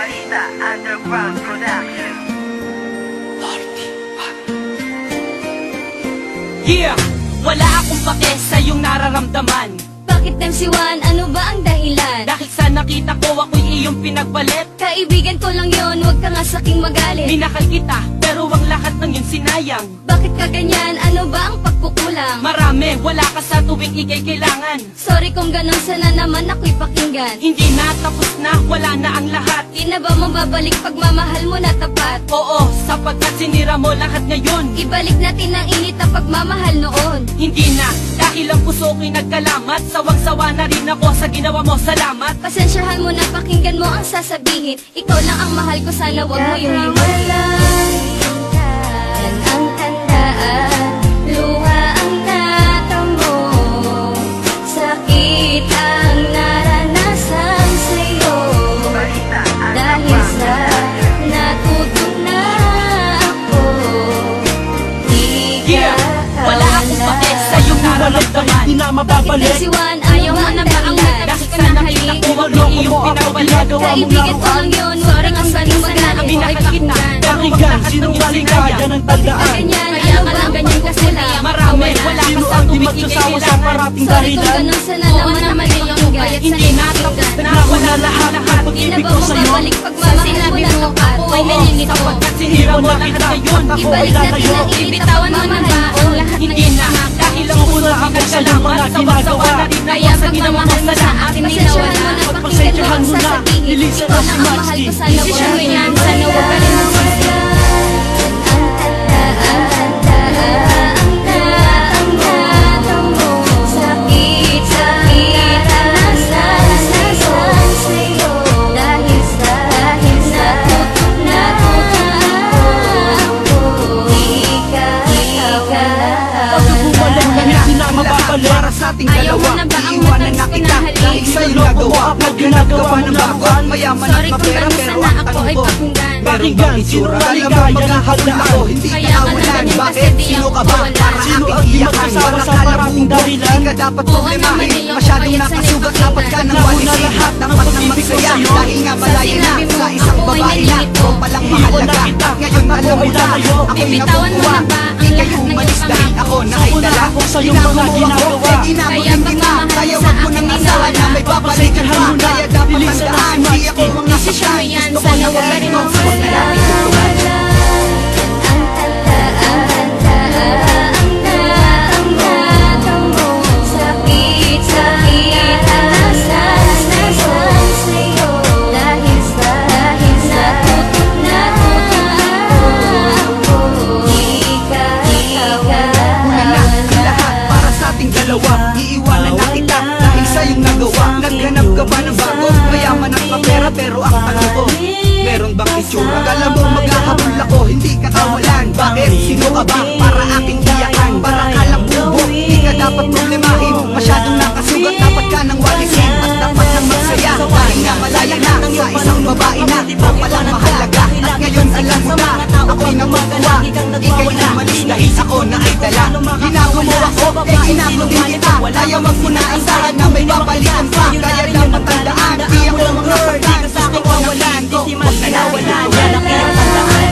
Balita Underground Production. Yeah! Wala akong pake sa iyong nararamdaman. Bakit MC1? Ano ba ang dahilan? Dahil sa nakita ko ako'y iyong pinagbalit. Kaibigan ko lang yon, huwag ka nga saking magalit. Minakal kita, pero ang lahat ng yun sinayang. Bakit ka ganyan? Ano ba ang pagkukulang? Marami, wala ka sa tuwing ikay kailangan. Sorry kung ganun, sana naman ako'y pakinggan. Hindi na, tapos na, wala na ang lahat. Di na ba mababalik pagmamahal mo na tapat? Oo, sapagkat sinira mo lahat ngayon. Ibalik natin ang init na pagmamahal noon. Hindi na, dahil ang puso ko'y nagkalamat. Sawang-sawa na rin ako sa ginawa mo, salamat. Pasensyahan mo na, pakinggan mo ang sasabihin. Ikaw lang ang mahal ko, sana wag mo yung iwanan. Yan ang tandaan, luha ang natamo, sakit ang naranasan sa'yo. Dahil sa natutunan ako, di ka Wala akong pake sa iyong nararamdaman. Di na mababalik. MC1, ayaw mo na ba ang Dahil sa nakita ko ako'y iyong pinagbalit. Kaibigan ko lang yun, sorry nga saking magalit. Minakal kita, pero ang Pakinggan, lahat ng sinong yun ka sinayang. yan ang tandaan. Ganyan, kaya ka lang ganyan kasi lang. Marami, wala ka Sino sa ang di tuwing ikay magsasawa sa kailangan. parating Sorry kung dahilan? ganun, sana naman naman yung pakinggan. Hindi na, tapos na, wala lahat. Di na Pag-ibig ba ko sa'yo, mababalik pagmamahal mo na tapat? Ay nalilito, sapagkat sinira mo lahat ngayon. Ako ay Ibalik natin lalayo. ang ibitawan mo na ba ang lahat ng Hindi na, dahil ang puso Una ko'y ako sa nagkalamat. mga Sawa-sawa na rin Kaya ako sa ginawa mo, pagmamahal mo sa salamat. akin, pasensyahan mo na, pakinggan mo ang Pasensyahan mo na, sasabihin. nilisan Ikaw na si lang ang mahal Maxi. ko, sana wag Desisyon mo mo yan, yung sana wag ka rin magsisi. Para sa ating Ayaw mo dalawa, na ba ang iiwanan na matamis kita pinahalik? dahil sa'yo nagawa. Pag ginagawa ng bago, mayaman at Sorry kung mapera, ganun, pero sana ang ako tanong ay ko, pakinggan. meron bang itsura? Alam mo maghahal na ako, hindi ka Kaya ka nawalan. naman Bakit? kasi di Sino ako ka ba? wala. Para Sino aking ang di iyakan, magsasawa para sa kala parating mo dahilan? Di ka dapat Oo problemahin, naman, hindi ako masyadong kaya nakasugat. sanay Dapat ka nang pakinggan. walisin lahat ng pag-ibig ko sa'yo. Dahil nga malayo na sinabi mo, sa isang ako ay babae na nalilito. ikaw palang mahalaga. At ngayon alam mo na, ako'y Bibitawan mo nakukuha. na ba ang Di kayo lahat ng umalis iyong dahil ako na ay Una dala. ako sa iyong mga Kaya ginagawa. pagmamahal Kaya sa wag mo akin, nang ikaw asahan na na. may babalikan pa. Kaya dapat tandaan, di ako ang Desisyon mo yan, Gusto ko sana na wag ka rin ganito. Huwag na natin tutulan. Una na lahat para sa ating dalawa. Iiwanan na kita dahil sa iyong nagawa. Naghanap ka ba ng bago? Mayaman at mapera, pero ang tanong ko, meron bang itsura? Kala mo maghahabol ako, hindi ka kawalan. Bakit? Sino ka ba? Para aking iyakan. Para ka lang bubo, di ka dapat problemahin. Masyadong nakasugat, dapat ka nang walisin. At dapat nang magsaya, dahil nga malaya na sa isang babae na ikaw palang mahalaga. At ngayon alam mo na, ako'y nakukuha. Di kayo umalis dahil ako na ay dala. Ginago mo ako, ginago din kita. Kaya wag mo na asahan na may babalikan pa. Kaya dapat tandaan, di ako masaktan. Gusto ko na walan ko, wag na natin tutulan.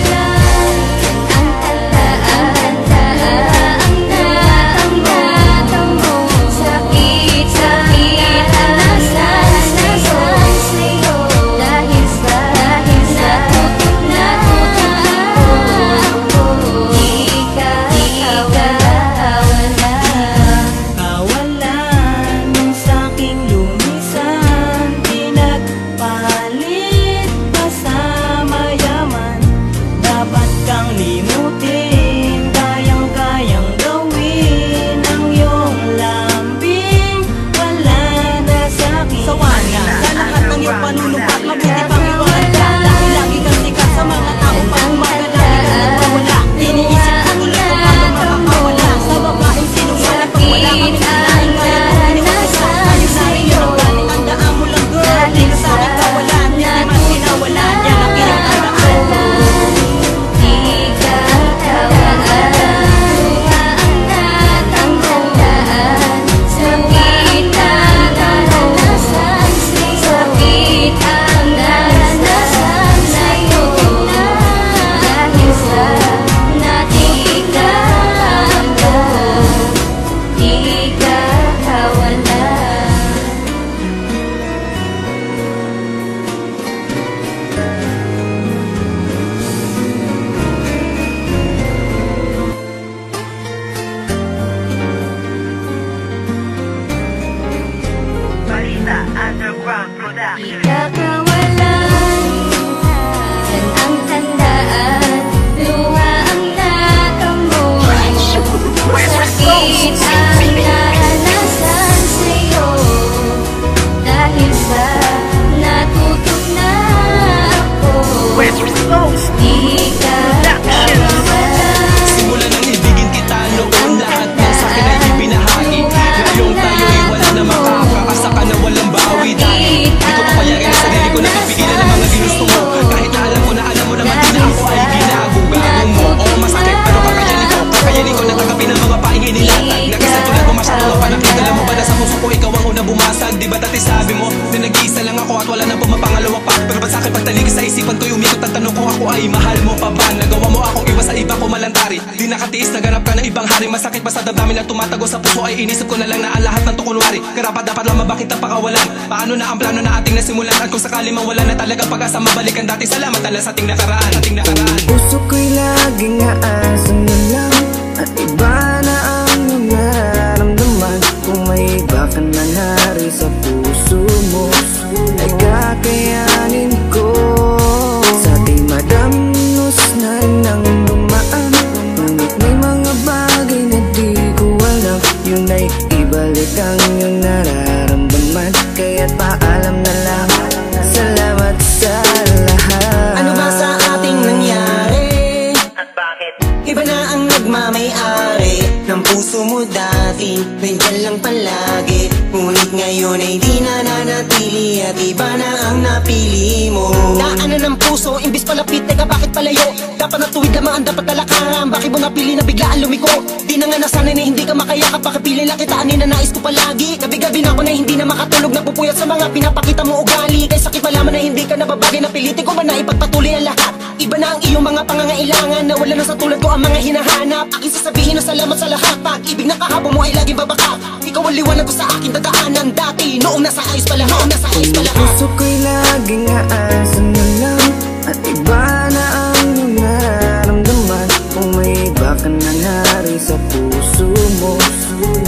Underground Production. Ikakawalan, yan ang tandaan. Luha ang natamo, sakit ang naranasan sa'yo. Dahil sa natutok na ako, di ka kawalan. Simula nang ibigin kita noon, lahat ng sakin ay ibinahagi. Ngayong tayo'y wala na makakakasa ka na walang bawi. Dahil di ko papayagan ang sarili ko na pipigilan ang mga ginusto mo. Kahit na alam mo naman din na ako ay ginago-gago mo. Oo, masakit pero kakayanin ko na tanggapin ang mga paingin nilatag. Nakisang tulad mo masyado ka panakit. Alam mo ba na sa puso ko ikaw ang unang bumasag? Di ba dati sabi mo na nag-iisa lang ako at wala nang pumapangalawa pa? Pero ba't sa'kin pagtaligid sa isipan ko'y umikot ang tanong ko, ako ay mahal mo pa ba? Nagawa mo akong iba sa iba ko malantari. Di nakatiis, naganap ka ng ibang hari. Masakit pa sa damdamin na tumatago sa puso ay inisip ko na lang na ang lahat ng tukunwari. Karapat dapat lang mabakit ang pakawalan. Paano na ang plano na ating nasimulan? At kung sakali mang wala na talaga pag-asa, mabalikan dati. Salamat ala sa ating nakaraan. Puso ko'y laging aasan na lang, at iba na ang nararamdaman. Kung may iba ka na nari sa puso mo, ay kakayanin ko. Sa ating madamnos na nang dumaan, ngunit may mga bagay na di ko alam. Yun ay ibalik ang iyong nararamdaman. Kaya't paalam na lang, salamat sa lahat. Ano ba sa ating nangyari? At bakit? Iba na ang nagmamay-ari ng puso mo dati, nandyan lang palagi. Ngunit ngayon ay di na nanatili at iba na ang napili mo. Daanan ng puso, imbis palapit, teka bakit palayo? Dapat natuwid lamang ang dapat talakaran. Bakit mo napili na biglaan lumiko? Di na nga nasanay na hindi ka makayakap. Bakit pili lang kita, na nais ko palagi? Gabi-gabi na ako na hindi na makatulog, napupuyat sa mga pinapakita mo ugali. Kaya sakit malaman na hindi ka nababagay, napilitin ko ba na ipagpatuloy ang lahat? Iba na ang iyong mga pangangailangan, na wala na sa tulad ko ang mga hinahanap. Aking sasabihin na salamat sa lahat. Pag-ibig na kahapon mo ay laging babaka. Ikaw ang liwanag ko sa aking dadaanan dati, noong nasa ayos pa lahat. Puso ko'y laging aasan na lang, at iba na ang iyong nararamdaman. Kung may iba ka na nari sa puso mo,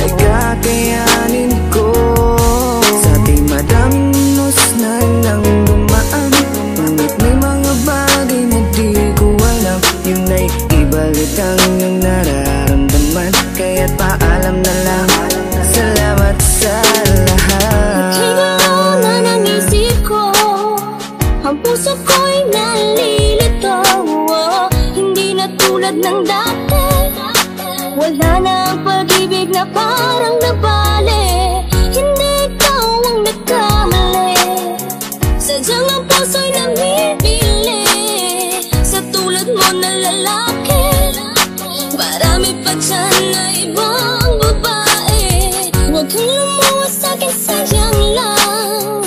ay kakayanin ko. Sa ating madamnos na nang dumaan, ngunit may mga bagay na di ko alam. Yun ay ibalik ang iyong nararamdaman. Kaya't paalam na lang, salamat sa lahat. Higalaw na ng isip ko, ang puso ko'y nalilito. Hindi na tulad ng dati, wala na ang pag-ibig na parang nabali. Hindi ikaw ang nagkamali, sadyang ang puso'y namimili sa tulad mo na lalaki. Marami pa dyan na ibang babae, huwag kang lumuwas sa'kin, sayang lang.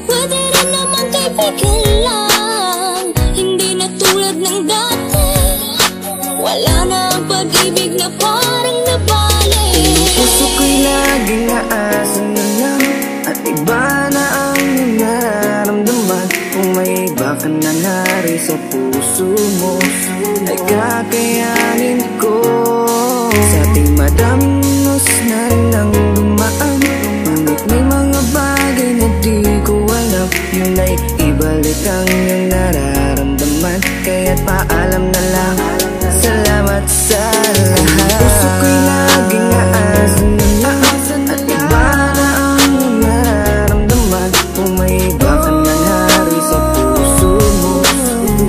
Pwede rin naman kaibigan lang, hindi na tulad ng dati. Wala na ang pag-ibig na parang nabali. Puso ko'y laging aasan na lang, at iba na ang iyong nararamdaman. Kung may iba ka na nari sa puso mo, ay kakayanin ko. Sa ating madamnos na nang dumaan, ngunit may mga bagay na di ko alam. Yun ay ibalik ang iyong nararamdaman. Kaya't paalam na lang, salamat sa lahat. Puso ko'y laging aasan na lang, at iba na ang iyong nararamdaman. Kung may iba ka na nari sa puso mo,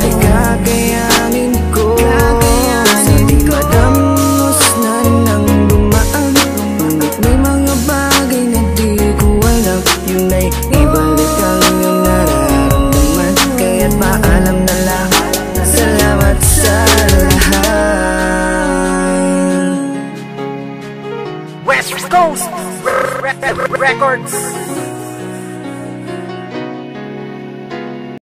ay kakayanin ko. Sa ating madamnos na nang dumaan, ngunit may mga bagay na di ko alam. Yun ay ibalik ang iyong nararamdaman. Kaya't paalam na lang, salamat sa lahat. West Coast Records.